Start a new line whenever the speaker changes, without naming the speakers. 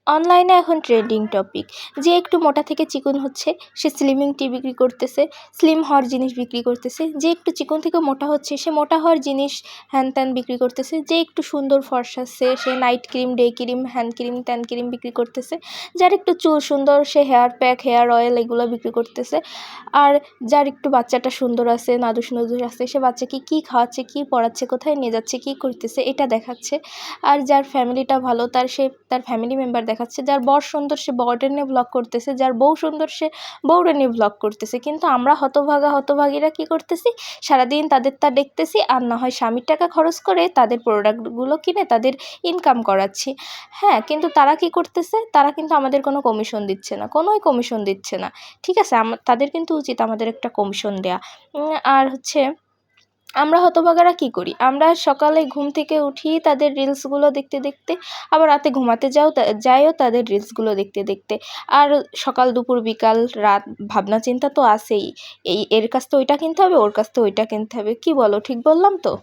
অনলাইনে এখন trending topic, যে একটু মোটা থেকে চিকন হচ্ছে সে স্লিমিং টি বিক্রি করতেছে, স্লিম হওয়ার জিনিস বিক্রি করতেছে। যে একটু চিকন থেকে মোটা হচ্ছে সে মোটা হওয়ার জিনিস হ্যান ত্যান বিক্রি করতেছে। যে একটু সুন্দর ফর্সাচ্ছে সে নাইট ক্রিম, ডে ক্রিম, হ্যান ক্রিম, ত্যান ক্রিম বিক্রি করতেছে। যার একটু চুল সুন্দর সে হেয়ার প্যাক, হেয়ার অয়েল এগুলো বিক্রি করতেছে। আর যার একটু বাচ্চাটা সুন্দর আছে, নাদুস নুদুস আছে, সে বাচ্চাকে কী খাওয়াচ্ছে, কী পড়াচ্ছে, কোথায় নিয়ে যাচ্ছে, কী করতেছে এটা দেখাচ্ছে। আর যার ফ্যামিলিটা ভালো সে তার ফ্যামিলি মেম্বার দেখাচ্ছে। যার বর সুন্দর সে বরটা নিয়ে ভ্লগ করতেছে, যার বউ সুন্দর সে বউরে নিয়ে ভ্লগ করতেছে। কিন্তু আমরা হতভাগীরা কী করতেছি, সারাদিন তাদেরটা দেখতেছি আর না হয় স্বামীর টাকা খরচ করে তাদের প্রোডাক্টগুলো কিনে তাদের ইনকাম করাচ্ছি। হ্যাঁ, কিন্তু তারা কী করতেছে, তারা কিন্তু আমাদের কোনো কমিশন দিচ্ছে না, কোনোই কমিশন দিচ্ছে না। ঠিক আছে, তাদের কিন্তু উচিত আমাদের একটা কমিশন দেয়া। আর হচ্ছে আমরা হতভাগারা কী করি, আমরা সকালে ঘুম থেকে উঠি তাদের রিলসগুলো দেখতে দেখতে, আবার রাতে ঘুমাতে যাইও তাদের রিলসগুলো দেখতে দেখতে। আর সকাল দুপুর বিকাল রাত ভাবনা চিন্তা তো আছেই, এর কাছ থেকে ওইটা কিনতে হবে, ওর কাছ থেকে ওইটা কিনতে হবে। কী বলো, ঠিক বললাম তো?